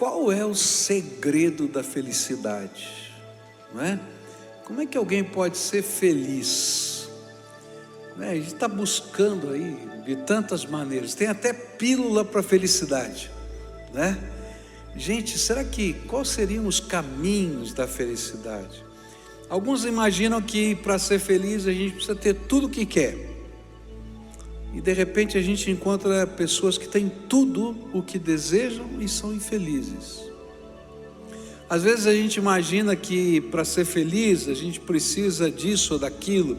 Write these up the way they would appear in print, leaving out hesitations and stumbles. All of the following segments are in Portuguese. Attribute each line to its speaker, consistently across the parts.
Speaker 1: Qual é o segredo da felicidade? Não é? Como é que alguém pode ser feliz? A gente está buscando aí de tantas maneiras, tem até pílula para felicidade, né? Gente, quais seriam os caminhos da felicidade? Alguns imaginam que para ser feliz a gente precisa ter tudo o que quer, e de repente a gente encontra pessoas que têm tudo o que desejam e são infelizes. Às vezes a gente imagina que para ser feliz a gente precisa disso ou daquilo,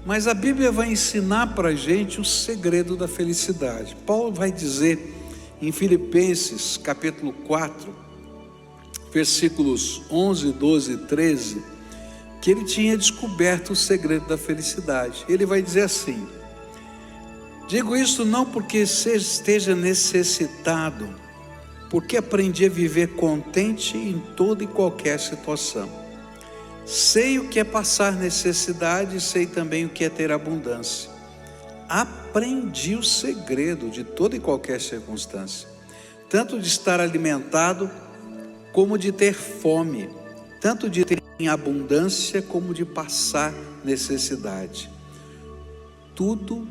Speaker 1: mas a Bíblia vai ensinar para a gente o segredo da felicidade. Paulo vai dizer em Filipenses capítulo 4, versículos 11, 12 e 13, que ele tinha descoberto o segredo da felicidade. Ele vai dizer assim: digo isso não porque esteja necessitado, porque aprendi a viver contente em toda e qualquer situação. Sei o que é passar necessidade, sei também o que é ter abundância. Aprendi o segredo de toda e qualquer circunstância, tanto de estar alimentado como de ter fome, tanto de ter em abundância como de passar necessidade. Tudo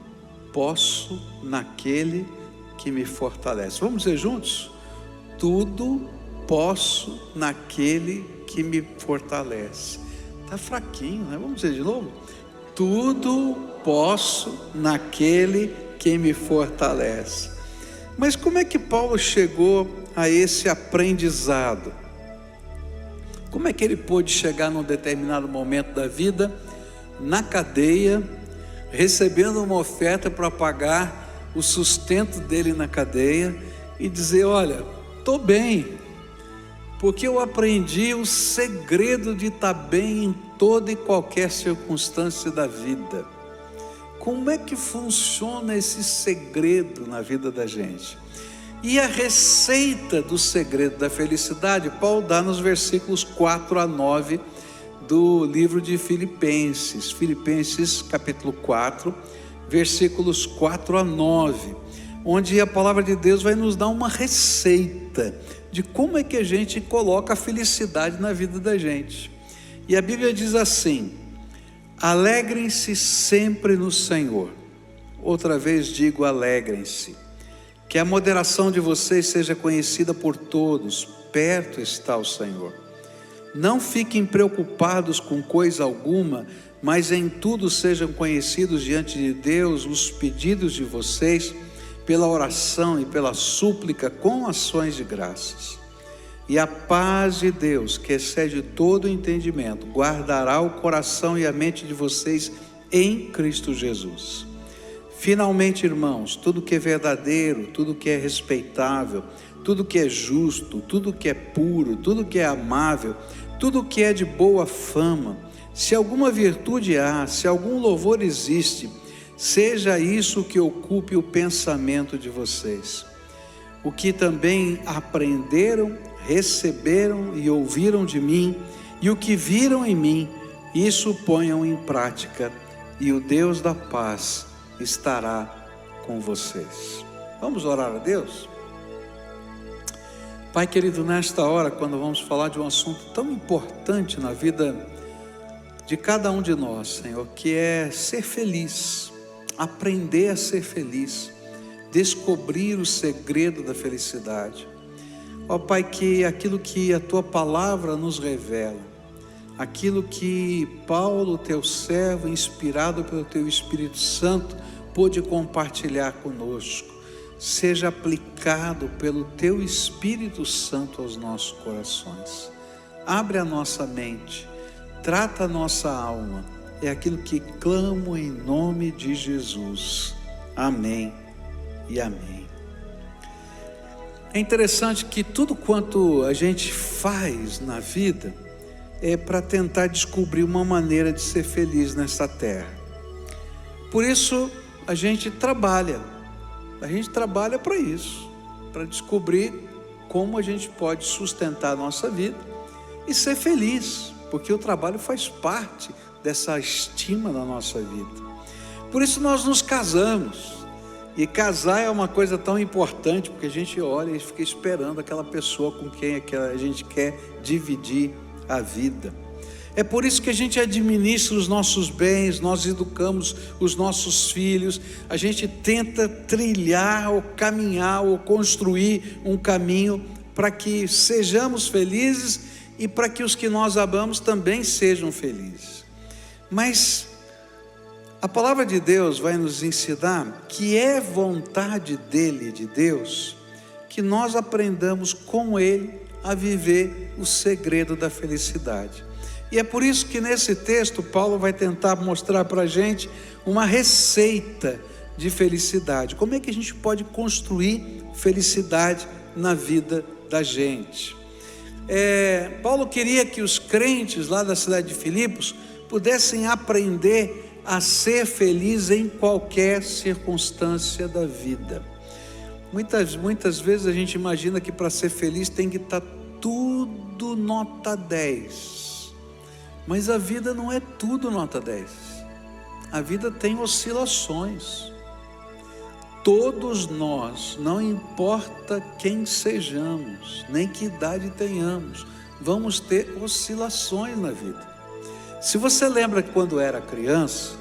Speaker 1: posso naquele que me fortalece. Vamos dizer juntos? Tudo posso naquele que me fortalece. Está fraquinho, né? Vamos dizer de novo? Tudo posso naquele que me fortalece. Mas como é que Paulo chegou a esse aprendizado? Como é que ele pôde chegar num determinado momento da vida, na cadeia, recebendo uma oferta para pagar o sustento dele na cadeia, e dizer: olha, estou bem, porque eu aprendi o segredo de estar bem em toda e qualquer circunstância da vida. Como é que funciona esse segredo na vida da gente? E a receita do segredo da felicidade, Paulo dá nos versículos 4 a 9 do livro de Filipenses. Filipenses capítulo 4, versículos 4 a 9, onde a palavra de Deus vai nos dar uma receita de como é que a gente coloca a felicidade na vida da gente. E a Bíblia diz assim: alegrem-se sempre no Senhor. Outra vez digo, alegrem-se. Que a moderação de vocês seja conhecida por todos, perto está o Senhor. Não fiquem preocupados com coisa alguma, mas em tudo sejam conhecidos diante de Deus os pedidos de vocês, pela oração e pela súplica com ações de graças. E a paz de Deus, que excede todo o entendimento, guardará o coração e a mente de vocês em Cristo Jesus. Finalmente, irmãos, tudo que é verdadeiro, tudo que é respeitável, tudo que é justo, tudo que é puro, tudo que é amável, tudo que é de boa fama, se alguma virtude há, se algum louvor existe, seja isso que ocupe o pensamento de vocês. O que também aprenderam, receberam e ouviram de mim, e o que viram em mim, isso ponham em prática, e o Deus da paz estará com vocês. Vamos orar a Deus? Pai querido, nesta hora, quando vamos falar de um assunto tão importante na vida de cada um de nós, Senhor, que é ser feliz, aprender a ser feliz, descobrir o segredo da felicidade. Ó Pai, que aquilo que a Tua palavra nos revela, aquilo que Paulo, Teu servo, inspirado pelo Teu Espírito Santo, pôde compartilhar conosco, seja aplicado pelo Teu Espírito Santo aos nossos corações. Abre a nossa mente, trata a nossa alma, é aquilo que clamo em nome de Jesus. Amém e amém. É interessante que tudo quanto a gente faz na vida é para tentar descobrir uma maneira de ser feliz nesta terra. Por isso a gente trabalha para isso, para descobrir como a gente pode sustentar a nossa vida e ser feliz, porque o trabalho faz parte dessa estima da nossa vida. Por isso nós nos casamos, E casar é uma coisa tão importante, porque a gente olha e fica esperando aquela pessoa com quem a gente quer dividir a vida. É por isso que a gente administra os nossos bens, nós educamos os nossos filhos, a gente tenta trilhar ou caminhar ou construir um caminho para que sejamos felizes e para que os que nós amamos também sejam felizes. Mas a palavra de Deus vai nos ensinar que é vontade dele, de Deus, que nós aprendamos com ele a viver o segredo da felicidade. E é por isso que nesse texto Paulo vai tentar mostrar para a gente uma receita de felicidade. Como é que a gente pode construir felicidade na vida da gente? Paulo queria que os crentes lá da cidade de Filipos pudessem aprender a ser feliz em qualquer circunstância da vida. Muitas vezes a gente imagina que para ser feliz tem que estar tudo nota 10. Mas a vida não é tudo nota 10. A vida tem oscilações. Todos nós, não importa quem sejamos, nem que idade tenhamos, vamos ter oscilações na vida. Se você lembra que quando era criança,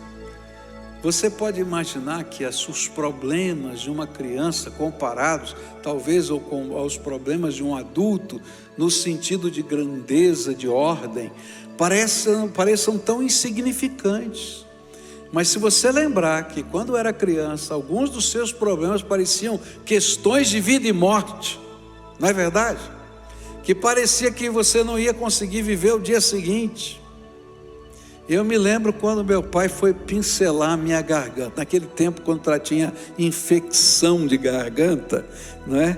Speaker 1: você pode imaginar que os problemas de uma criança comparados, talvez, aos problemas de um adulto, no sentido de grandeza, de ordem, pareçam tão insignificantes. Mas se você lembrar que quando era criança, alguns dos seus problemas pareciam questões de vida e morte, não é verdade? Que parecia que você não ia conseguir viver o dia seguinte. Eu me lembro quando meu pai foi pincelar a minha garganta, naquele tempo quando tinha infecção de garganta, não é?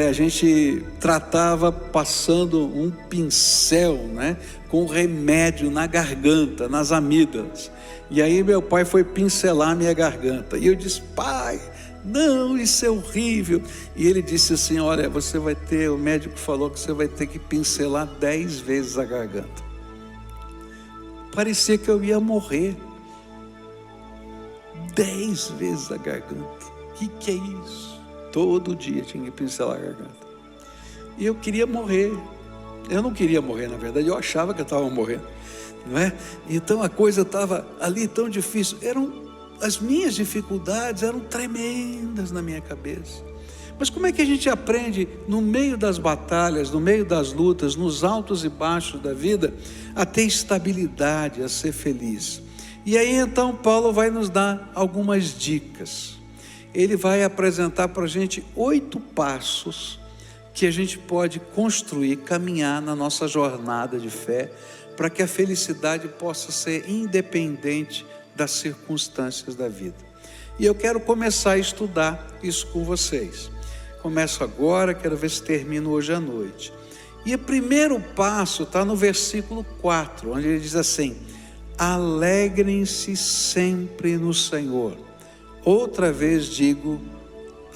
Speaker 1: A gente tratava passando um pincel, né, com remédio na garganta, nas amígdalas. E aí meu pai foi pincelar a minha garganta, e eu disse: pai, não, isso é horrível. E ele disse assim: olha, o médico falou que você vai ter que pincelar 10 vezes a garganta. Parecia que eu ia morrer. 10 vezes a garganta. O que é isso? Todo dia tinha que pincelar a garganta. E eu queria morrer. Eu não queria morrer, na verdade, eu achava que eu estava morrendo, não é? Então a coisa estava ali tão difícil. As minhas dificuldades eram tremendas na minha cabeça. Mas como é que a gente aprende, no meio das batalhas, no meio das lutas, nos altos e baixos da vida, a ter estabilidade, a ser feliz? E aí então Paulo vai nos dar algumas dicas. Ele vai apresentar para a gente 8 passos que a gente pode construir, caminhar na nossa jornada de fé, para que a felicidade possa ser independente das circunstâncias da vida. E eu quero começar a estudar isso com vocês. Começo agora, quero ver se termino hoje à noite. E o primeiro passo está no versículo 4, onde ele diz assim: alegrem-se sempre no Senhor. Outra vez digo,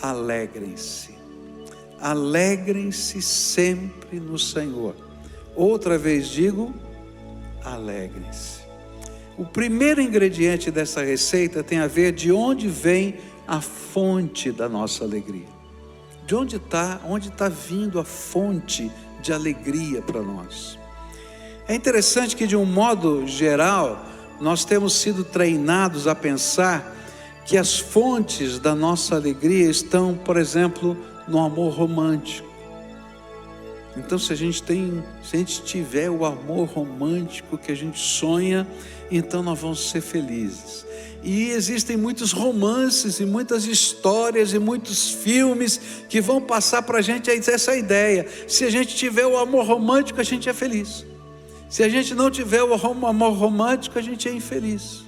Speaker 1: alegrem-se. Alegrem-se sempre no Senhor. Outra vez digo, alegrem-se. O primeiro ingrediente dessa receita tem a ver de onde vem a fonte da nossa alegria. De onde está vindo a fonte de alegria para nós. É interessante que, de um modo geral, nós temos sido treinados a pensar que as fontes da nossa alegria estão, por exemplo, no amor romântico. Então, se a gente tiver o amor romântico que a gente sonha, então nós vamos ser felizes. E existem muitos romances e muitas histórias e muitos filmes que vão passar para a gente essa ideia: se a gente tiver o amor romântico, a gente é feliz. Se a gente não tiver o amor romântico, a gente é infeliz.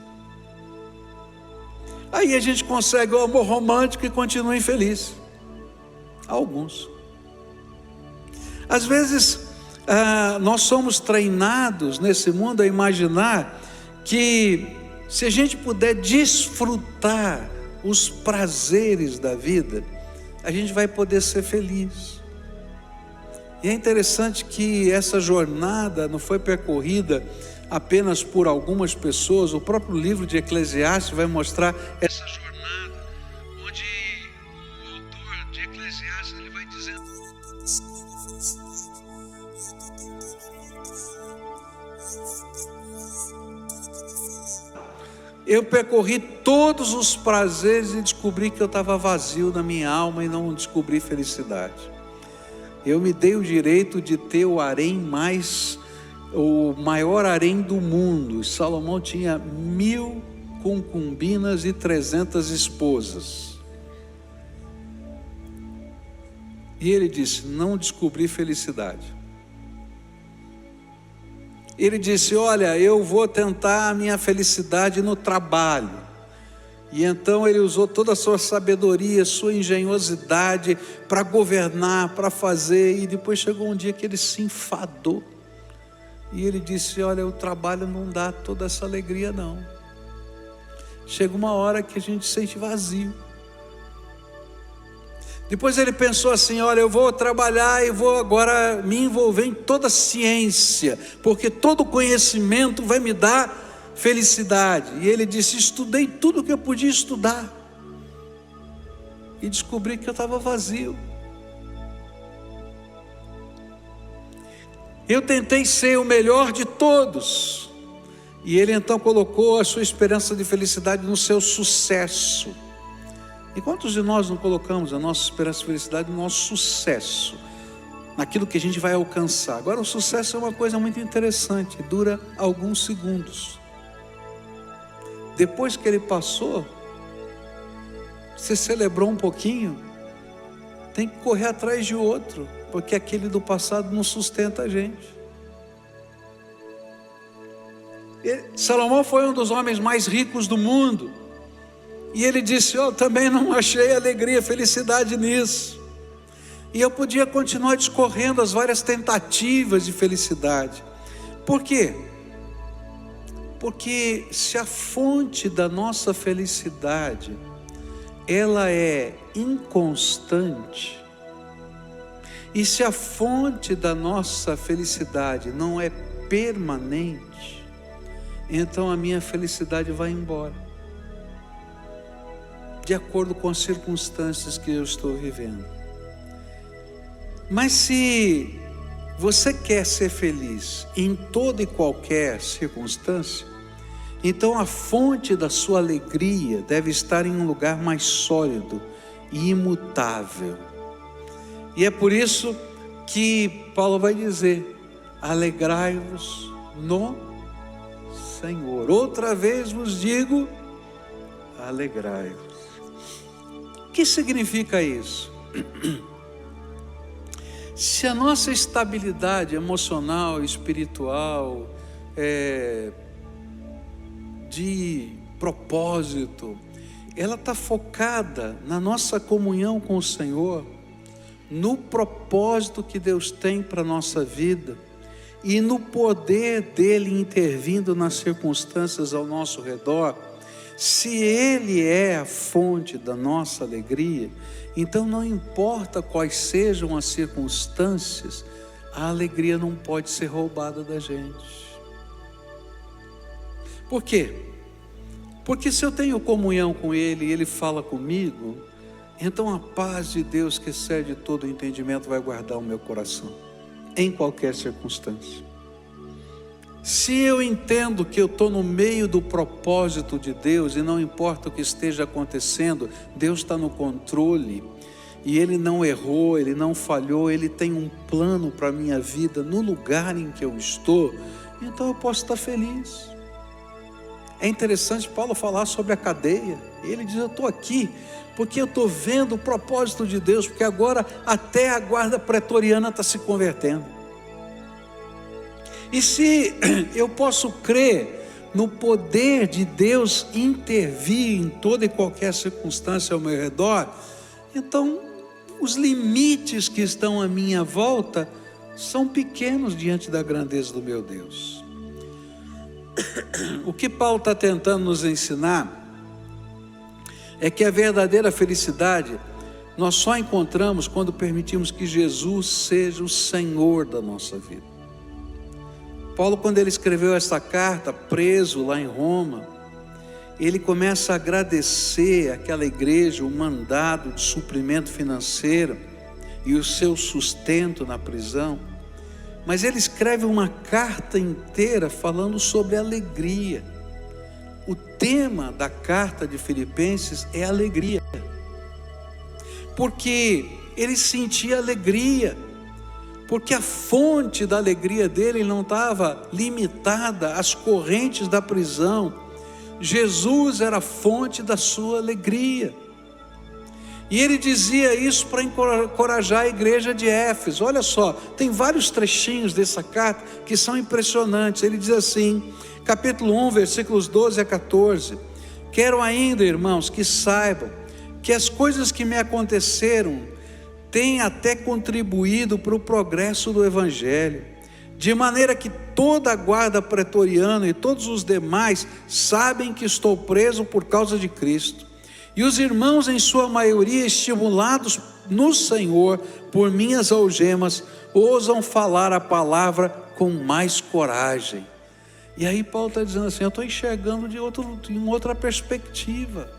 Speaker 1: Aí a gente consegue o amor romântico e continua infeliz. Alguns. Às vezes nós somos treinados nesse mundo a imaginar que, se a gente puder desfrutar os prazeres da vida, a gente vai poder ser feliz. E é interessante que essa jornada não foi percorrida apenas por algumas pessoas. O próprio livro de Eclesiastes vai mostrar essa jornada, onde eu percorri todos os prazeres e descobri que eu estava vazio na minha alma e não descobri felicidade. Eu me dei o direito de ter o maior harém do mundo. Salomão tinha 1000 concubinas e 300 esposas. E ele disse: não descobri felicidade. Ele disse: olha, eu vou tentar a minha felicidade no trabalho. E então ele usou toda a sua sabedoria, sua engenhosidade para governar, para fazer. E depois chegou um dia que ele se enfadou. E ele disse: olha, o trabalho não dá toda essa alegria não. Chega uma hora que a gente se sente vazio. Depois ele pensou assim: olha, eu vou trabalhar e vou agora me envolver em toda a ciência, porque todo conhecimento vai me dar felicidade. E ele disse: estudei tudo o que eu podia estudar e descobri que eu estava vazio. Eu tentei ser o melhor de todos. E ele então colocou a sua esperança de felicidade no seu sucesso. E quantos de nós não colocamos a nossa esperança de felicidade no nosso sucesso, naquilo que a gente vai alcançar? Agora, o sucesso é uma coisa muito interessante, dura alguns segundos. Depois que ele passou, você celebrou um pouquinho, tem que correr atrás de outro, porque aquele do passado não sustenta a gente. Salomão foi um dos homens mais ricos do mundo. E ele disse: eu também não achei alegria, felicidade nisso. E eu podia continuar discorrendo as várias tentativas de felicidade. Por quê? Porque se a fonte da nossa felicidade, ela é inconstante, e se a fonte da nossa felicidade não é permanente, então a minha felicidade vai embora, de acordo com as circunstâncias que eu estou vivendo. Mas se você quer ser feliz em toda e qualquer circunstância, então a fonte da sua alegria deve estar em um lugar mais sólido e imutável. E é por isso que Paulo vai dizer: alegrai-vos no Senhor. Outra vez vos digo, alegrai-vos. O que significa isso? Se a nossa estabilidade emocional, espiritual, de propósito, ela está focada na nossa comunhão com o Senhor, no propósito que Deus tem para a nossa vida e no poder dele intervindo nas circunstâncias ao nosso redor. Se ele é a fonte da nossa alegria, então não importa quais sejam as circunstâncias, a alegria não pode ser roubada da gente. Por quê? Porque se eu tenho comunhão com ele e ele fala comigo, então a paz de Deus que excede todo o entendimento vai guardar o meu coração, em qualquer circunstância. Se eu entendo que eu estou no meio do propósito de Deus, e não importa o que esteja acontecendo, Deus está no controle, e Ele não errou, Ele não falhou, Ele tem um plano para a minha vida, no lugar em que eu estou, então eu posso estar feliz. É interessante Paulo falar sobre a cadeia. Ele diz: eu estou aqui porque eu estou vendo o propósito de Deus, porque agora até a guarda pretoriana está se convertendo. E se eu posso crer no poder de Deus intervir em toda e qualquer circunstância ao meu redor, então os limites que estão à minha volta são pequenos diante da grandeza do meu Deus. O que Paulo está tentando nos ensinar é que a verdadeira felicidade nós só encontramos quando permitimos que Jesus seja o Senhor da nossa vida. Paulo, quando ele escreveu essa carta, preso lá em Roma, ele começa a agradecer àquela igreja o mandado de suprimento financeiro e o seu sustento na prisão. Mas ele escreve uma carta inteira falando sobre alegria, o tema da carta de Filipenses é alegria, porque ele sentia alegria, porque a fonte da alegria dele não estava limitada às correntes da prisão. Jesus era a fonte da sua alegria. E ele dizia isso para encorajar a igreja de Éfeso. Olha só, tem vários trechinhos dessa carta que são impressionantes. Ele diz assim, capítulo 1, versículos 12 a 14: quero ainda, irmãos, que saibam que as coisas que me aconteceram têm até contribuído para o progresso do Evangelho, de maneira que toda a guarda pretoriana e todos os demais sabem que estou preso por causa de Cristo. E os irmãos, em sua maioria, estimulados no Senhor por minhas algemas, ousam falar a palavra com mais coragem. E aí Paulo está dizendo assim, eu estou enxergando de outra perspectiva.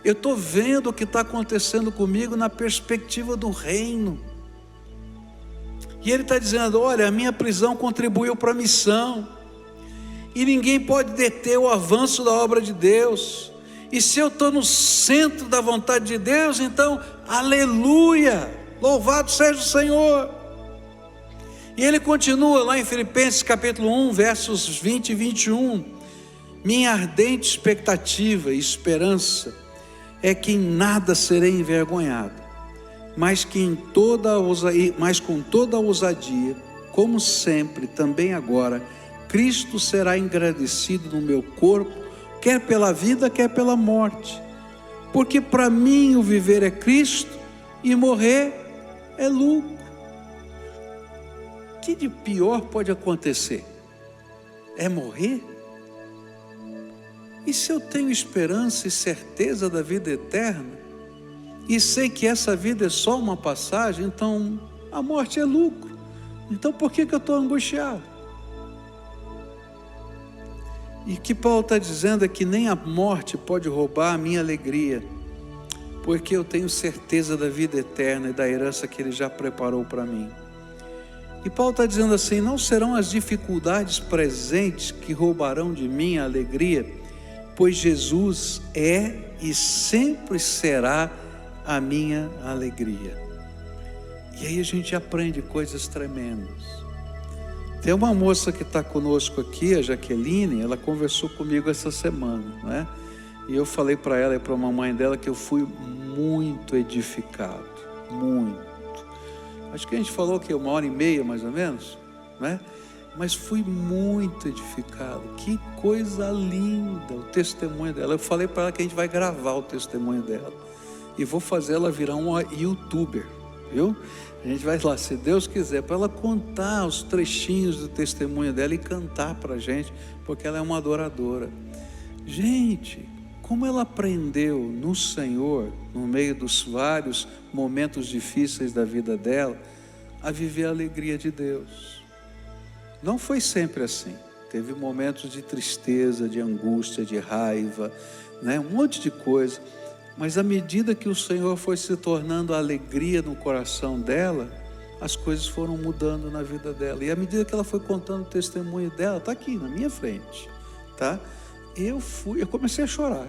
Speaker 1: Eu estou vendo o que está acontecendo comigo na perspectiva do reino. E ele está dizendo, olha, a minha prisão contribuiu para a missão, e ninguém pode deter o avanço da obra de Deus. E se eu estou no centro da vontade de Deus, então, aleluia, louvado seja o Senhor. E ele continua lá em Filipenses capítulo 1, versos 20 e 21, minha ardente expectativa e esperança é que em nada serei envergonhado, mas com toda a ousadia, como sempre, também agora, Cristo será engrandecido no meu corpo, quer pela vida, quer pela morte. Porque para mim o viver é Cristo e morrer é lucro. O que de pior pode acontecer? É morrer? E se eu tenho esperança e certeza da vida eterna, e sei que essa vida é só uma passagem, então a morte é lucro. Então por que eu estou angustiado? E o que Paulo está dizendo é que nem a morte pode roubar a minha alegria, porque eu tenho certeza da vida eterna e da herança que Ele já preparou para mim. E Paulo está dizendo assim, não serão as dificuldades presentes que roubarão de mim a alegria, pois Jesus é e sempre será a minha alegria. E aí a gente aprende coisas tremendas. Tem uma moça que está conosco aqui, a Jaqueline, ela conversou comigo essa semana, né? E eu falei para ela e para a mamãe dela que eu fui muito edificado, muito. Acho que a gente falou que 1h30 mais ou menos, né? Mas fui muito edificado. Que coisa linda o testemunho dela. Eu falei para ela que a gente vai gravar o testemunho dela e vou fazer ela virar uma youtuber, viu? A gente vai lá, se Deus quiser, para ela contar os trechinhos do testemunho dela e cantar para a gente, porque ela é uma adoradora. Gente, como ela aprendeu no Senhor, no meio dos vários momentos difíceis da vida dela, a viver a alegria de Deus. Não foi sempre assim. Teve momentos de tristeza, de angústia, de raiva, né? Um monte de coisa. Mas à medida que o Senhor foi se tornando a alegria no coração dela, as coisas foram mudando na vida dela. E à medida que ela foi contando o testemunho dela, está aqui na minha frente, tá? Eu comecei a chorar,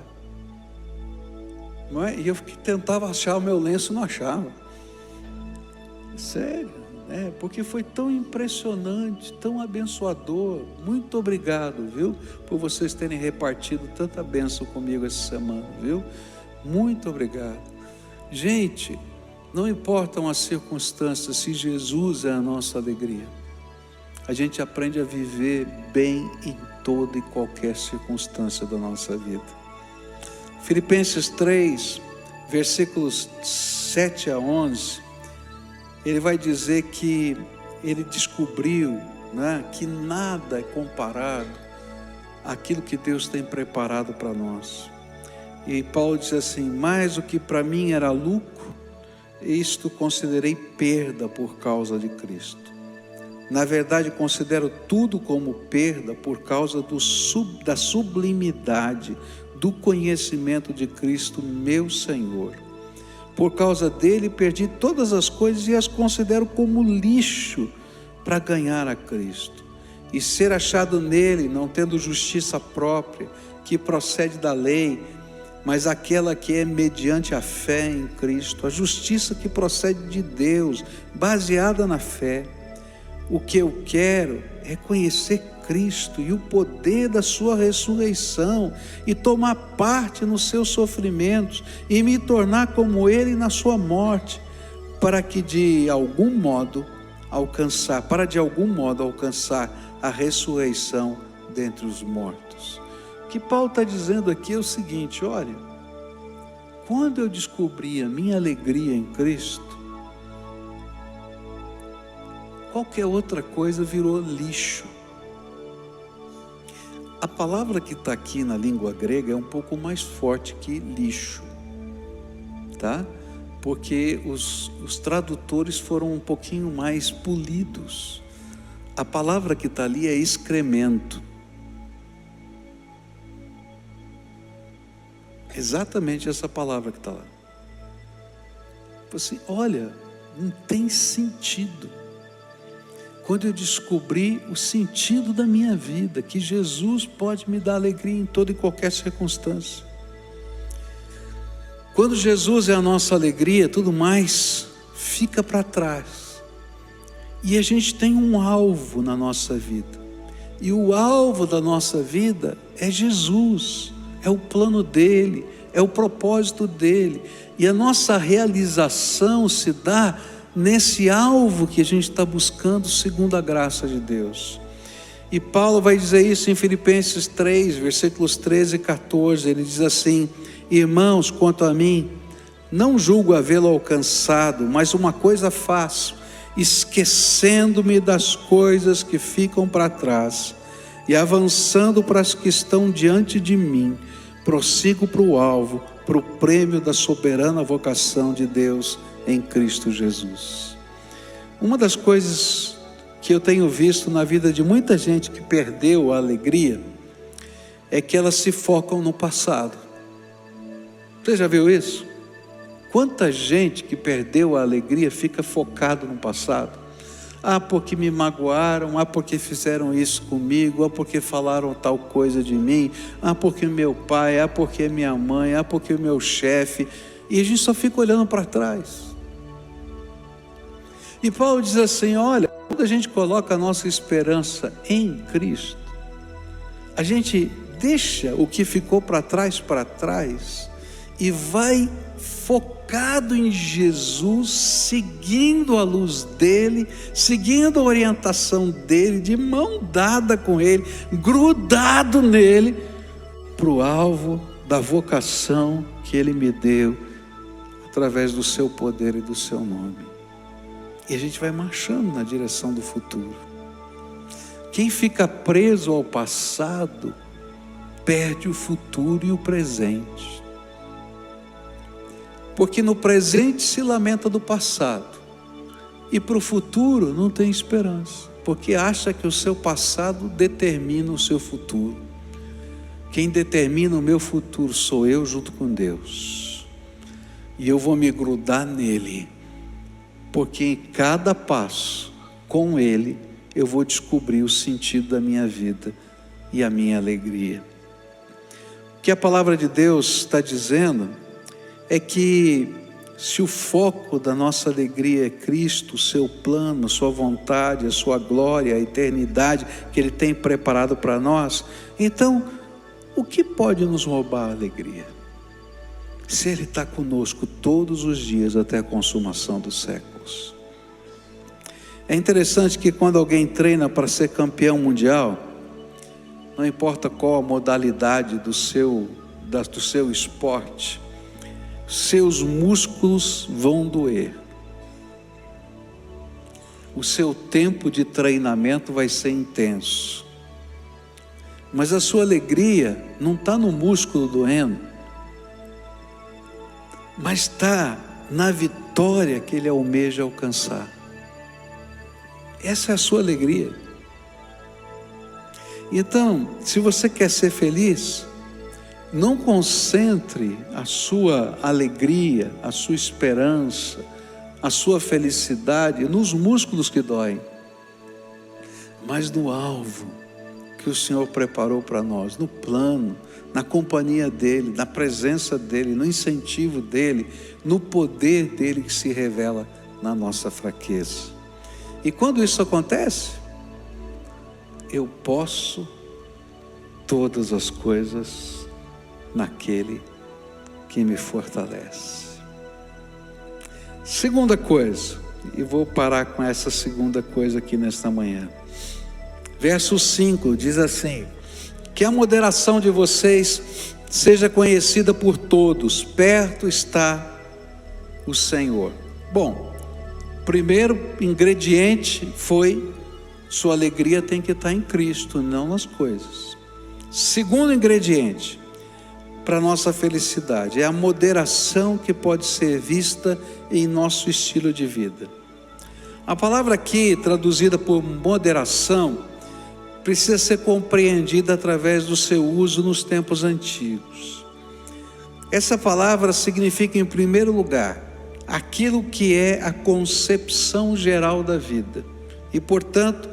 Speaker 1: não é? E eu tentava achar o meu lenço, não achava. Sério, né? Porque foi tão impressionante, tão abençoador. Muito obrigado, viu? Por vocês terem repartido tanta bênção comigo essa semana, viu? Muito obrigado. Gente, não importam as circunstâncias, se Jesus é a nossa alegria, a gente aprende a viver bem em toda e qualquer circunstância da nossa vida. Filipenses 3, versículos 7 a 11, ele vai dizer que ele descobriu, né, que nada é comparado àquilo que Deus tem preparado para nós. E Paulo diz assim, mas o que para mim era lucro, isto considerei perda por causa de Cristo. Na verdade, considero tudo como perda por causa da sublimidade do conhecimento de Cristo, meu Senhor. Por causa dele, perdi todas as coisas e as considero como lixo para ganhar a Cristo e ser achado nele, não tendo justiça própria, que procede da lei, mas aquela que é mediante a fé em Cristo, a justiça que procede de Deus, baseada na fé. O que eu quero é conhecer Cristo e o poder da sua ressurreição, e tomar parte nos seus sofrimentos, e me tornar como Ele na sua morte, para de algum modo alcançar a ressurreição dentre os mortos. O que Paulo está dizendo aqui é o seguinte: olha, quando eu descobri a minha alegria em Cristo, qualquer outra coisa virou lixo. A palavra que está aqui na língua grega é um pouco mais forte que lixo, tá? Porque os tradutores foram um pouquinho mais polidos. A palavra que está ali é excremento. Exatamente essa palavra que está lá. Assim, olha, não tem sentido. Quando eu descobri o sentido da minha vida, que Jesus pode me dar alegria em toda e qualquer circunstância. Quando Jesus é a nossa alegria, tudo mais fica para trás. E a gente tem um alvo na nossa vida. E o alvo da nossa vida é Jesus, é o plano dele, é o propósito dele. E a nossa realização se dá nesse alvo que a gente está buscando segundo a graça de Deus. E Paulo vai dizer isso em Filipenses 3, versículos 13 e 14, ele diz assim: irmãos, quanto a mim, não julgo havê-lo alcançado, mas uma coisa faço, esquecendo-me das coisas que ficam para trás, e avançando para as que estão diante de mim, prossigo para o alvo, para o prêmio da soberana vocação de Deus em Cristo Jesus. Uma das coisas que eu tenho visto na vida de muita gente que perdeu a alegria é que elas se focam no passado. Você já viu isso? Quanta gente que perdeu a alegria fica focado no passado. Ah, porque me magoaram, ah, porque fizeram isso comigo, ah, porque falaram tal coisa de mim, ah, porque meu pai, ah, porque minha mãe, ah, porque o meu chefe. E a gente só fica olhando para trás. E Paulo diz assim: olha, quando a gente coloca a nossa esperança em Cristo, a gente deixa o que ficou para trás e vai focado em Jesus, seguindo a luz dele, seguindo a orientação dele, de mão dada com ele, grudado nele, para o alvo da vocação que ele me deu, através do seu poder e do seu nome. E a gente vai marchando na direção do futuro. Quem fica preso ao passado, perde o futuro e o presente. Porque no presente se lamenta do passado, e para o futuro não tem esperança, porque acha que o seu passado determina o seu futuro. Quem determina o meu futuro sou eu junto com Deus, e eu vou me grudar nele, porque em cada passo com ele eu vou descobrir o sentido da minha vida e a minha alegria. O que a palavra de Deus está dizendo é que se o foco da nossa alegria é Cristo, o seu plano, a sua vontade, a sua glória, a eternidade que Ele tem preparado para nós, então o que pode nos roubar a alegria? Se Ele está conosco todos os dias até a consumação dos séculos. É interessante que quando alguém treina para ser campeão mundial, não importa qual a modalidade do seu esporte, seus músculos vão doer. O seu tempo de treinamento vai ser intenso. Mas a sua alegria não está no músculo doendo, mas está na vitória que ele almeja alcançar. Essa é a sua alegria. Então, se você quer ser feliz, não concentre a sua alegria, a sua esperança, a sua felicidade nos músculos que doem. mas no alvo que o Senhor preparou para nós, no plano, na companhia dEle, na presença dEle, no incentivo dEle, no poder dEle que se revela na nossa fraqueza. E quando isso acontece, eu posso todas as coisas naquele que me fortalece. Segunda coisa, e vou parar com essa segunda coisa aqui nesta manhã. Verso 5 diz assim: que a moderação de vocês seja conhecida por todos, perto está o Senhor. Bom, primeiro ingrediente foi: sua alegria tem que estar em Cristo, não nas coisas. Segundo ingrediente para nossa felicidade é a moderação que pode ser vista em nosso estilo de vida. A palavra aqui, traduzida por moderação, precisa ser compreendida através do seu uso nos tempos antigos. Essa palavra significa, em primeiro lugar, aquilo que é a concepção geral da vida e, portanto,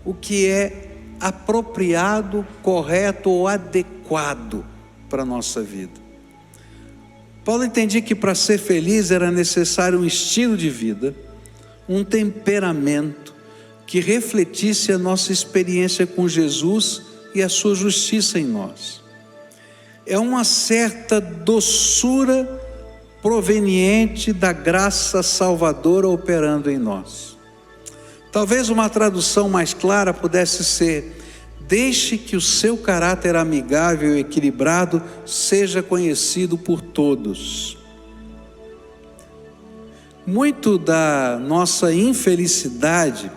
Speaker 1: o que é apropriado, correto ou adequado para a nossa vida. Paulo entendia que para ser feliz era necessário um estilo de vida, um temperamento que refletisse a nossa experiência com Jesus e a sua justiça em nós. É uma certa doçura proveniente da graça salvadora operando em nós. Talvez uma tradução mais clara pudesse ser: deixe que o seu caráter amigável e equilibrado seja conhecido por todos. Muito da nossa infelicidade,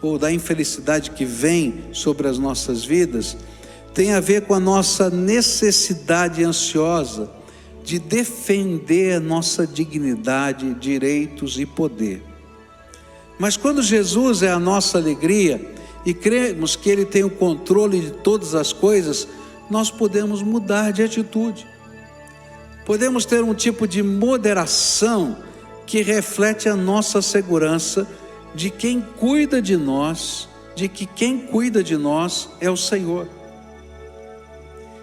Speaker 1: ou da infelicidade que vem sobre as nossas vidas, tem a ver com a nossa necessidade ansiosa de defender a nossa dignidade, direitos e poder. Mas quando Jesus é a nossa alegria e cremos que Ele tem o controle de todas as coisas, nós podemos mudar de atitude. Podemos ter um tipo de moderação que reflete a nossa segurança de quem cuida de nós, de que quem cuida de nós é o Senhor.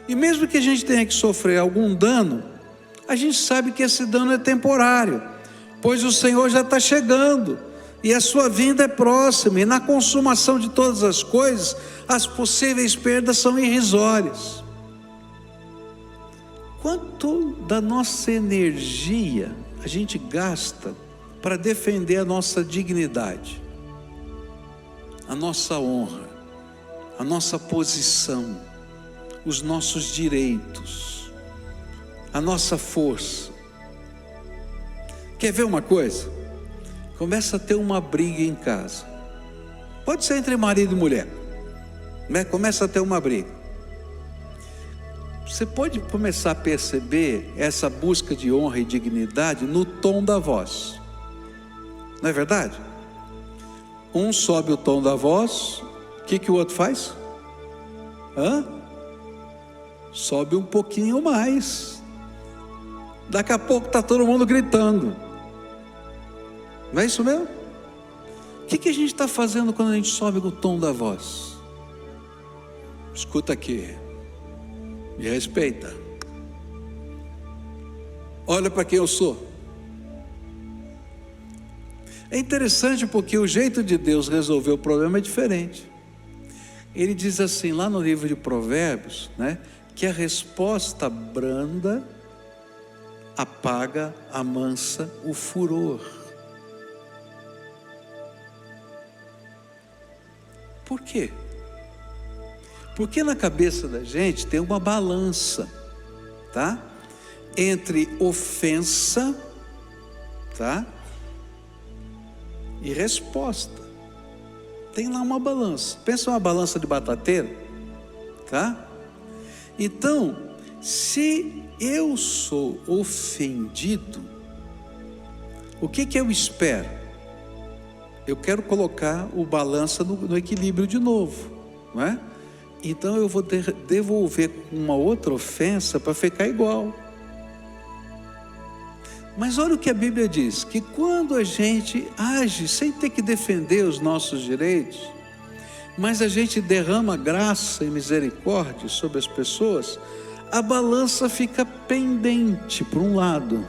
Speaker 1: E mesmo que a gente tenha que sofrer algum dano, a gente sabe que esse dano é temporário, pois o Senhor já está chegando, e a sua vinda é próxima, e na consumação de todas as coisas, as possíveis perdas são irrisórias. Quanto da nossa energia a gente gasta para defender a nossa dignidade, a nossa honra, a nossa posição, os nossos direitos, a nossa força? Quer ver uma coisa? Começa a ter uma briga em casa. Pode ser entre marido e mulher, né? Começa a ter uma briga. Você pode começar a perceber essa busca de honra e dignidade no tom da voz. Não é verdade? Um sobe o tom da voz, o que o outro faz? Sobe um pouquinho mais. Daqui a pouco está todo mundo gritando. Não é isso mesmo? O que a gente está fazendo quando a gente sobe o tom da voz? Escuta aqui, me respeita, olha para quem eu sou. É interessante porque o jeito de Deus resolver o problema é diferente. Ele diz assim lá no livro de Provérbios, né, que a resposta branda apaga, amansa o furor. Por quê? Porque na cabeça da gente tem uma balança, tá? Entre ofensa, tá? E resposta. Tem lá uma balança. Pensa uma balança de batateiro, tá? Então, se eu sou ofendido, o que eu espero? Eu quero colocar o balança no equilíbrio de novo, não é? Então eu vou devolver uma outra ofensa para ficar igual. Mas olha o que a Bíblia diz, que quando a gente age sem ter que defender os nossos direitos, mas a gente derrama graça e misericórdia sobre as pessoas, a balança fica pendente para um lado.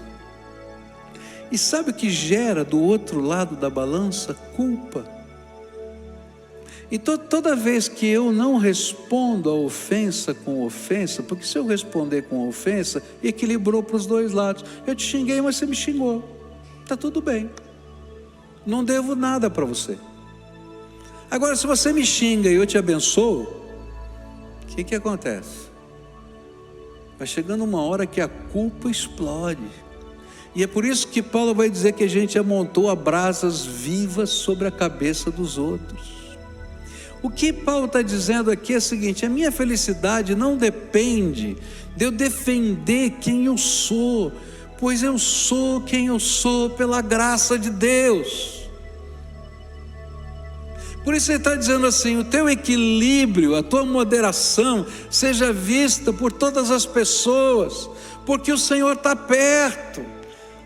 Speaker 1: E sabe o que gera do outro lado da balança? Culpa. Então toda vez que eu não respondo a ofensa com ofensa, porque se eu responder com ofensa, equilibrou para os dois lados. Eu te xinguei, mas você me xingou. Está tudo bem. Não devo nada para você. Agora, se você me xinga e eu te abençoo, o que acontece? Vai chegando uma hora que a culpa explode. E é por isso que Paulo vai dizer que a gente amontou brasas vivas sobre a cabeça dos outros. O que Paulo está dizendo aqui é o seguinte: a minha felicidade não depende de eu defender quem eu sou, pois eu sou quem eu sou pela graça de Deus. Por isso ele está dizendo assim: o teu equilíbrio, a tua moderação seja vista por todas as pessoas, porque o Senhor está perto.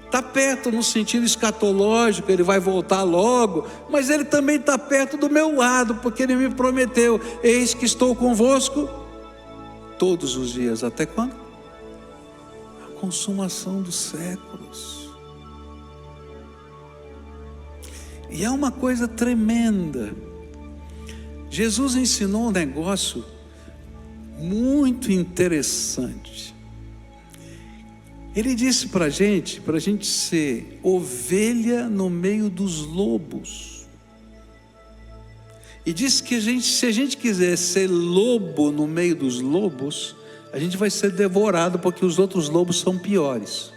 Speaker 1: Está perto no sentido escatológico, Ele vai voltar logo, mas Ele também está perto do meu lado, porque Ele me prometeu: eis que estou convosco todos os dias. Até quando? A consumação dos séculos. E há uma coisa tremenda. Jesus ensinou um negócio muito interessante. Ele disse para a gente ser ovelha no meio dos lobos. E disse que se a gente quiser ser lobo no meio dos lobos, a gente vai ser devorado, porque os outros lobos são piores.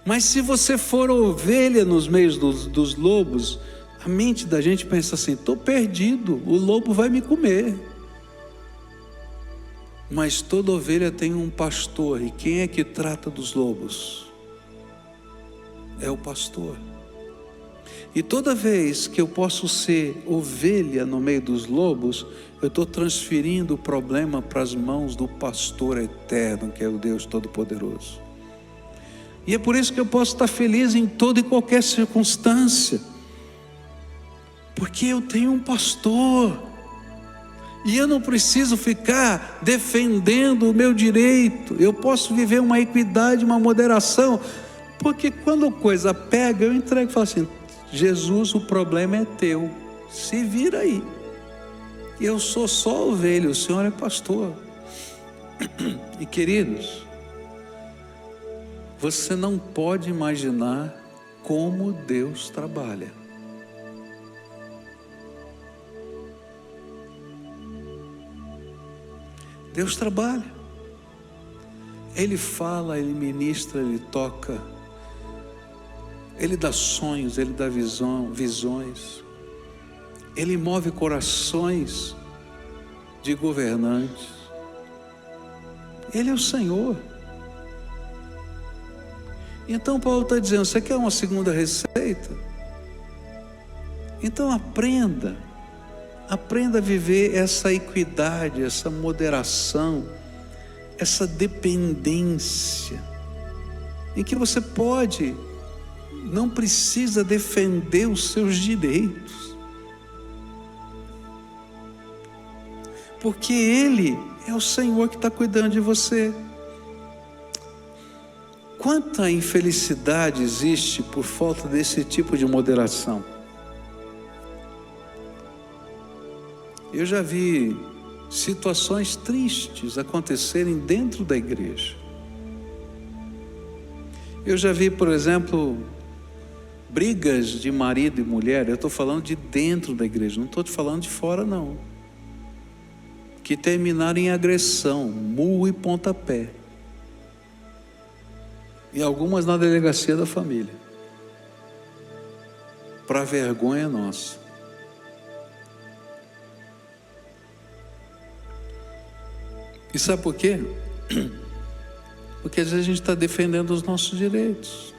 Speaker 1: Mas se você for ovelha nos meios dos lobos, a mente da gente pensa assim: estou perdido, o lobo vai me comer. Mas toda ovelha tem um pastor, e quem é que trata dos lobos? É o pastor. E toda vez que eu posso ser ovelha no meio dos lobos, eu estou transferindo o problema para as mãos do pastor eterno, que é o Deus Todo-Poderoso. E é por isso que eu posso estar feliz em toda e qualquer circunstância, porque eu tenho um pastor. E eu não preciso ficar defendendo o meu direito. Eu posso viver uma equidade, uma moderação. Porque quando a coisa pega, eu entrego e falo assim: Jesus, o problema é teu. Se vira aí. Eu sou só ovelha, o Senhor é pastor. E queridos, você não pode imaginar como Deus trabalha. Deus trabalha, Ele fala, Ele ministra, Ele toca, Ele dá sonhos, Ele dá visões, Ele move corações de governantes. Ele é o Senhor. Então Paulo está dizendo: você quer uma segunda receita? Então aprenda a viver essa equidade, essa moderação, essa dependência, em que você não precisa defender os seus direitos, porque Ele é o Senhor que está cuidando de você. Quanta infelicidade existe por falta desse tipo de moderação. Eu já vi situações tristes acontecerem dentro da igreja. Eu já vi, por exemplo, brigas de marido e mulher. Eu estou falando de dentro da igreja, não estou te falando de fora não, que terminaram em agressão, murro e pontapé, e algumas na delegacia da família, para vergonha nossa. E sabe por quê? Porque às vezes a gente está defendendo os nossos direitos.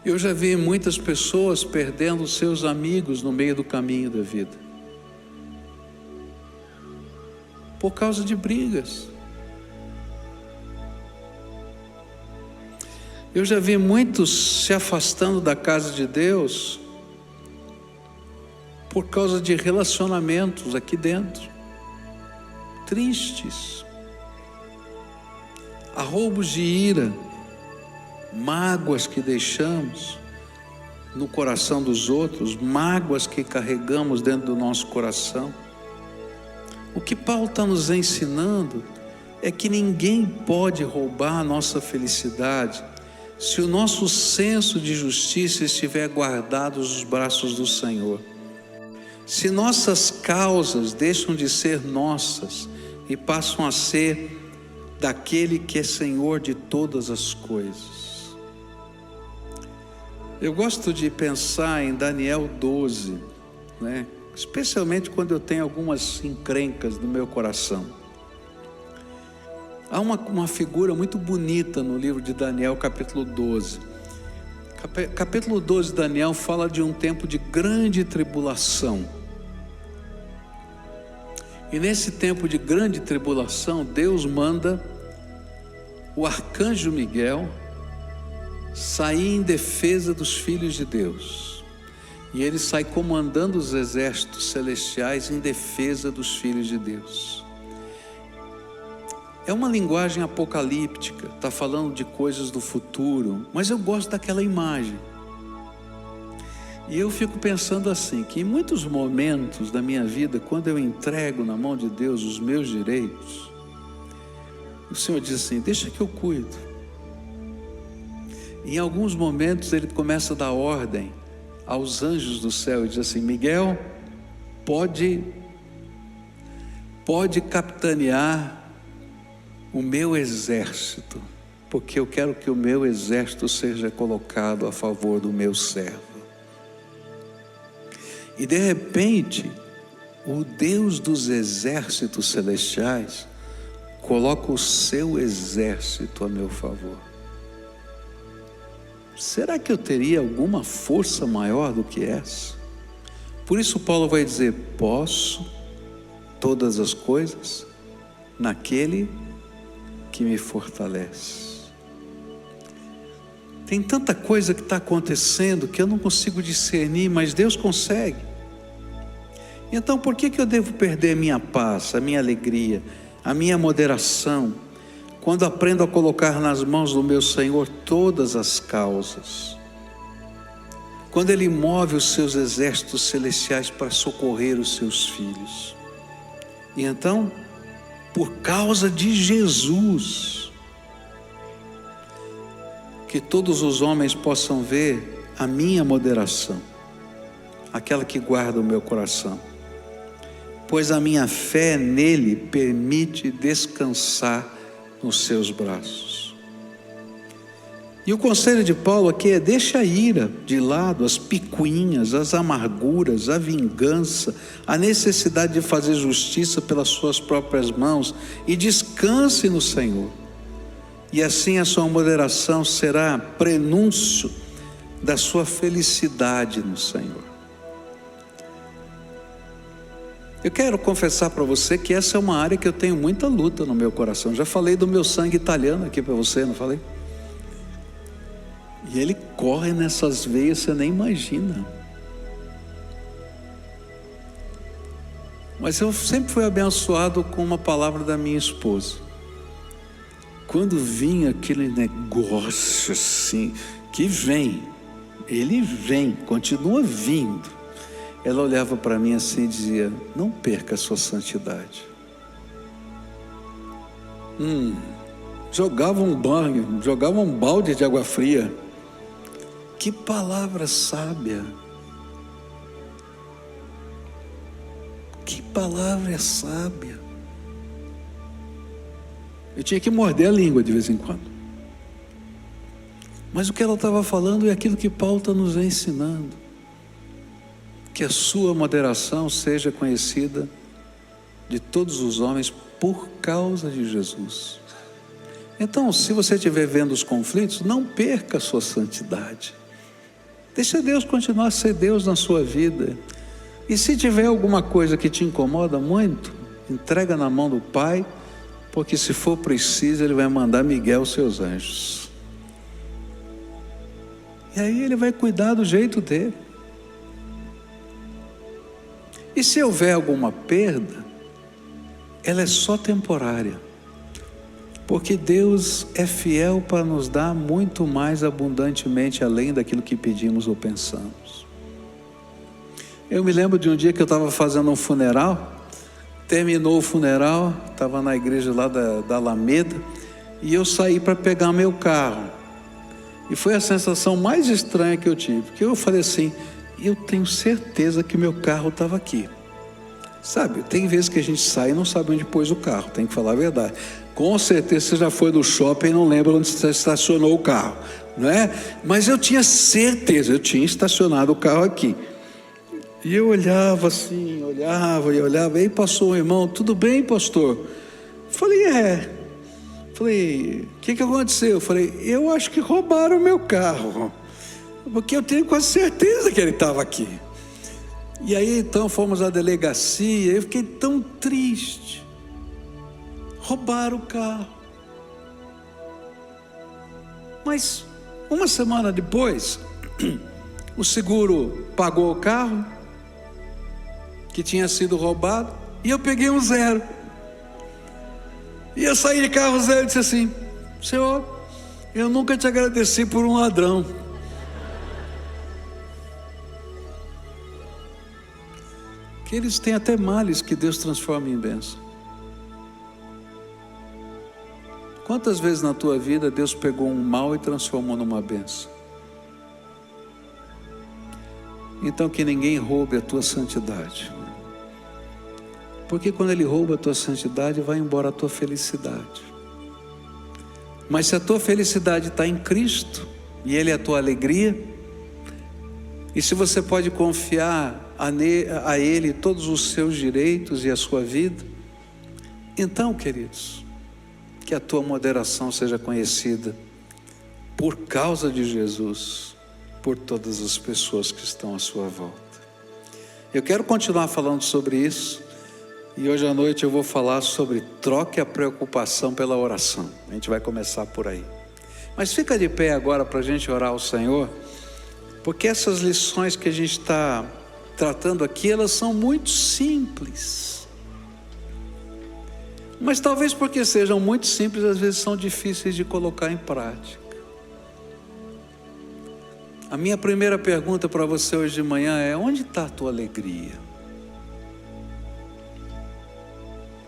Speaker 1: Eu já vi muitas pessoas perdendo seus amigos no meio do caminho da vida, por causa de brigas. Eu já vi muitos se afastando da casa de Deus por causa de relacionamentos aqui dentro, tristes, arroubos de ira, mágoas que deixamos no coração dos outros, mágoas que carregamos dentro do nosso coração. O que Paulo está nos ensinando é que ninguém pode roubar a nossa felicidade se o nosso senso de justiça estiver guardado nos braços do Senhor. Se nossas causas deixam de ser nossas e passam a ser daquele que é Senhor de todas as coisas. Eu gosto de pensar em Daniel 12, né? Especialmente quando eu tenho algumas encrencas no meu coração. Há uma figura muito bonita no livro de Daniel, capítulo 12. Capítulo 12 de Daniel fala de um tempo de grande tribulação. E nesse tempo de grande tribulação, Deus manda o arcanjo Miguel sair em defesa dos filhos de Deus. E ele sai comandando os exércitos celestiais em defesa dos filhos de Deus. É uma linguagem apocalíptica, está falando de coisas do futuro, mas eu gosto daquela imagem. E eu fico pensando assim, que em muitos momentos da minha vida, quando eu entrego na mão de Deus os meus direitos, o Senhor diz assim, deixa que eu cuido. Em alguns momentos ele começa a dar ordem aos anjos do céu e diz assim, Miguel, pode capitanear o meu exército, porque eu quero que o meu exército seja colocado a favor do meu servo. E de repente, o Deus dos exércitos celestiais coloca o seu exército a meu favor. Será que eu teria alguma força maior do que essa? Por isso Paulo vai dizer, posso todas as coisas naquele que me fortalece. Tem tanta coisa que está acontecendo que eu não consigo discernir, mas Deus consegue. Então por que eu devo perder a minha paz, a minha alegria, a minha moderação, quando aprendo a colocar nas mãos do meu Senhor todas as causas? Quando Ele move os seus exércitos celestiais para socorrer os seus filhos. E então, por causa de Jesus, que todos os homens possam ver a minha moderação, aquela que guarda o meu coração, pois a minha fé nele permite descansar nos seus braços. E o conselho de Paulo aqui é, deixa a ira de lado, as picuinhas, as amarguras, a vingança, a necessidade de fazer justiça pelas suas próprias mãos e descanse no Senhor. E assim a sua moderação será prenúncio da sua felicidade no Senhor. Eu quero confessar para você que essa é uma área que eu tenho muita luta no meu coração. Já falei do meu sangue italiano aqui para você, não falei? E ele corre nessas veias, você nem imagina. Mas eu sempre fui abençoado com uma palavra da minha esposa. Quando vinha aquele negócio assim, que vem, ele vem, continua vindo. Ela olhava para mim assim e dizia, não perca a sua santidade. Jogava um banho, jogava um balde de água fria. Que palavra sábia. Que palavra sábia. Eu tinha que morder a língua de vez em quando. Mas o que ela estava falando é aquilo que Paulo está nos ensinando. Que a sua moderação seja conhecida de todos os homens por causa de Jesus. Então, se você estiver vendo os conflitos, não perca a sua santidade. Deixa Deus continuar a ser Deus na sua vida. E se tiver alguma coisa que te incomoda muito, entrega na mão do Pai, porque se for preciso, Ele vai mandar Miguel, seus anjos. E aí Ele vai cuidar do jeito dele. E se houver alguma perda, ela é só temporária. Porque Deus é fiel para nos dar muito mais abundantemente além daquilo que pedimos ou pensamos. Eu me lembro de um dia que eu estava fazendo um funeral. Terminou o funeral, estava na igreja lá da Alameda, e eu saí para pegar meu carro. E foi a sensação mais estranha que eu tive, porque eu falei assim, eu tenho certeza que meu carro estava aqui. Sabe, tem vezes que a gente sai e não sabe onde pôs o carro, tem que falar a verdade. Com certeza você já foi no shopping e não lembra onde você estacionou o carro, não é? Mas eu tinha certeza, eu tinha estacionado o carro aqui. E eu olhava assim, olhava e olhava, aí passou um irmão, tudo bem, pastor? Falei, Falei, o que aconteceu? Falei, eu acho que roubaram o meu carro, porque eu tenho quase certeza que ele estava aqui. E aí então fomos à delegacia, eu fiquei tão triste. Roubaram o carro. Mas uma semana depois, o seguro pagou o carro que tinha sido roubado, e eu peguei um 0. E eu saí de carro 0 e disse assim, Senhor, eu nunca te agradeci por um ladrão. Que eles têm até males que Deus transforma em bênção. Quantas vezes na tua vida Deus pegou um mal e transformou numa bênção? Então que ninguém roube a tua santidade. Porque quando Ele rouba a tua santidade, vai embora a tua felicidade. Mas se a tua felicidade está em Cristo, e Ele é a tua alegria, e se você pode confiar a Ele todos os seus direitos e a sua vida, então, queridos, que a tua moderação seja conhecida por causa de Jesus, por todas as pessoas que estão à sua volta. Eu quero continuar falando sobre isso, e hoje à noite eu vou falar sobre troque a preocupação pela oração. A gente vai começar por aí. Mas fica de pé agora para a gente orar ao Senhor, porque essas lições que a gente está tratando aqui, elas são muito simples. Mas talvez porque sejam muito simples, às vezes são difíceis de colocar em prática. A minha primeira pergunta para você hoje de manhã é: onde está a tua alegria?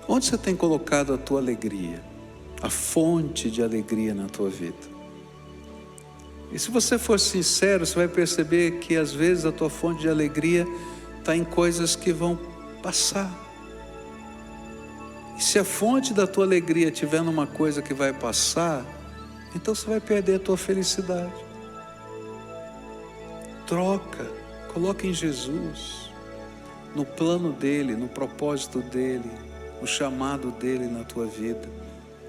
Speaker 1: Onde você tem colocado a tua alegria? A fonte de alegria na tua vida? E se você for sincero, você vai perceber que às vezes a tua fonte de alegria está em coisas que vão passar. E se a fonte da tua alegria estiver numa coisa que vai passar, então você vai perder a tua felicidade. Troca, coloca em Jesus, no plano dEle, no propósito dEle, o chamado dEle na tua vida,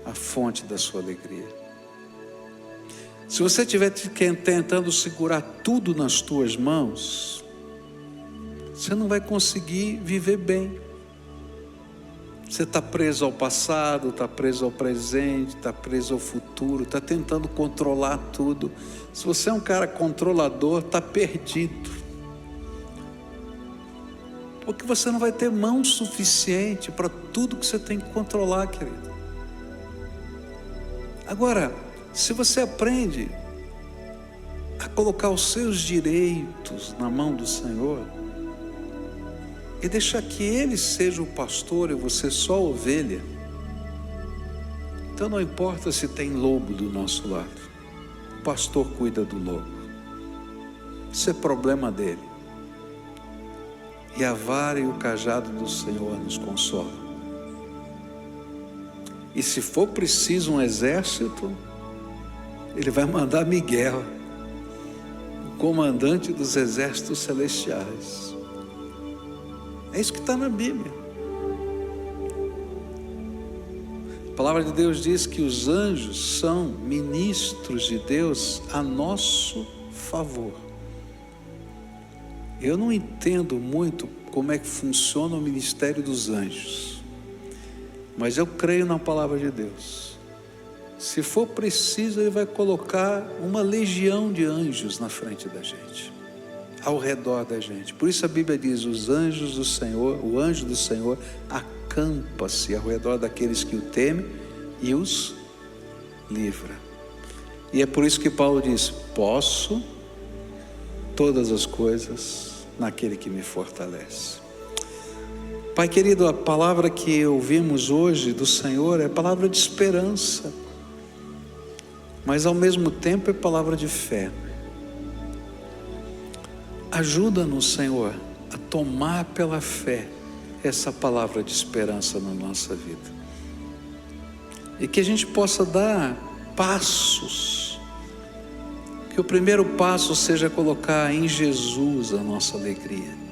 Speaker 1: a fonte da sua alegria. Se você estiver tentando segurar tudo nas tuas mãos, você não vai conseguir viver bem. Você está preso ao passado, está preso ao presente, está preso ao futuro, está tentando controlar tudo. Se você é um cara controlador, está perdido. Porque você não vai ter mão suficiente para tudo que você tem que controlar, querido. Agora, se você aprende a colocar os seus direitos na mão do Senhor, e deixar que Ele seja o pastor e você só ovelha, então não importa se tem lobo do nosso lado, o pastor cuida do lobo. Isso é problema dele. E a vara e o cajado do Senhor nos consolam. E se for preciso um exército, Ele vai mandar Miguel, o comandante dos exércitos celestiais. É isso que está na Bíblia. A palavra de Deus diz que os anjos são ministros de Deus a nosso favor. Eu não entendo muito como é que funciona o ministério dos anjos, mas eu creio na palavra de Deus. Se for preciso, Ele vai colocar uma legião de anjos na frente da gente, ao redor da gente. Por isso a Bíblia diz: os anjos do Senhor, o anjo do Senhor acampa-se ao redor daqueles que o temem e os livra. E é por isso que Paulo diz: posso todas as coisas naquele que me fortalece. Pai querido, a palavra que ouvimos hoje do Senhor é palavra de esperança, mas ao mesmo tempo é palavra de fé. Ajuda-nos, Senhor, a tomar pela fé essa palavra de esperança na nossa vida, e que a gente possa dar passos, que o primeiro passo seja colocar em Jesus a nossa alegria.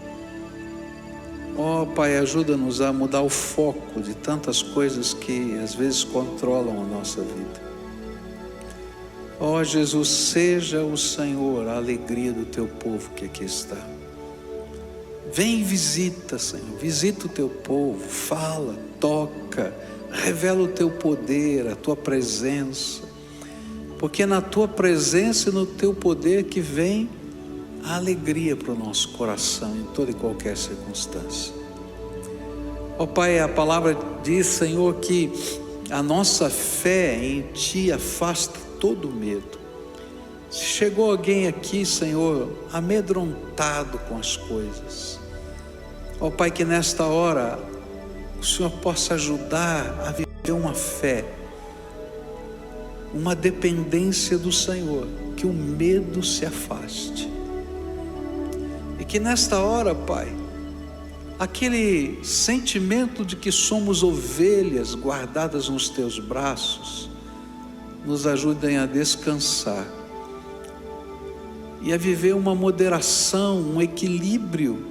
Speaker 1: Ó Pai, ajuda-nos a mudar o foco de tantas coisas que às vezes controlam a nossa vida. Ó Jesus, seja o Senhor a alegria do teu povo que aqui está. Vem e visita, Senhor, visita o teu povo, fala, toca, revela o teu poder, a tua presença, porque é na tua presença e no teu poder que vem a alegria para o nosso coração em toda e qualquer circunstância. Ó Pai, a palavra diz, Senhor, que a nossa fé em Ti afasta todo medo. Se chegou alguém aqui, Senhor, amedrontado com as coisas, ó Pai, que nesta hora o Senhor possa ajudar a viver uma fé, uma dependência do Senhor, que o medo se afaste. E que nesta hora, Pai, aquele sentimento de que somos ovelhas guardadas nos Teus braços, nos ajudem a descansar e a viver uma moderação, um equilíbrio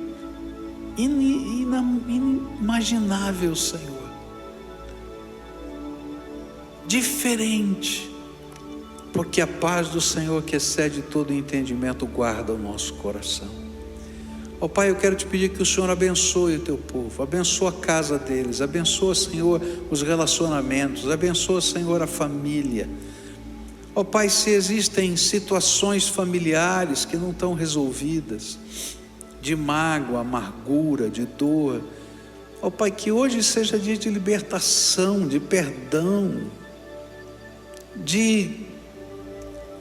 Speaker 1: inimaginável, Senhor, diferente, porque a paz do Senhor, que excede todo entendimento, guarda o nosso coração. Ó Pai, eu quero te pedir que o Senhor abençoe o teu povo, abençoa a casa deles, abençoa, Senhor, os relacionamentos, abençoa, Senhor, a família. Ó Pai, se existem situações familiares que não estão resolvidas, de mágoa, amargura, de dor, ó Pai, que hoje seja dia de libertação, de perdão, de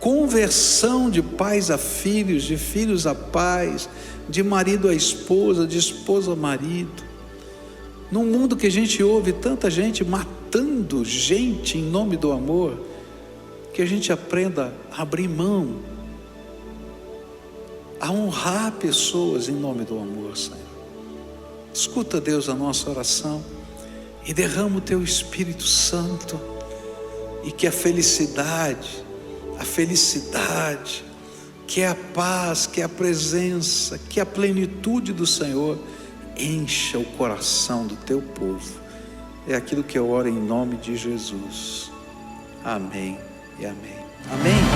Speaker 1: conversão de pais a filhos, de filhos a pais, de marido a esposa, de esposa a marido. Num mundo que a gente ouve tanta gente matando gente em nome do amor, que a gente aprenda a abrir mão, a honrar pessoas em nome do amor, Senhor. Escuta, Deus, a nossa oração e derrama o teu Espírito Santo, e que a felicidade, que é a paz, que é a presença, que é a plenitude do Senhor encha o coração do teu povo. É aquilo que eu oro em nome de Jesus. Amém e amém. Amém.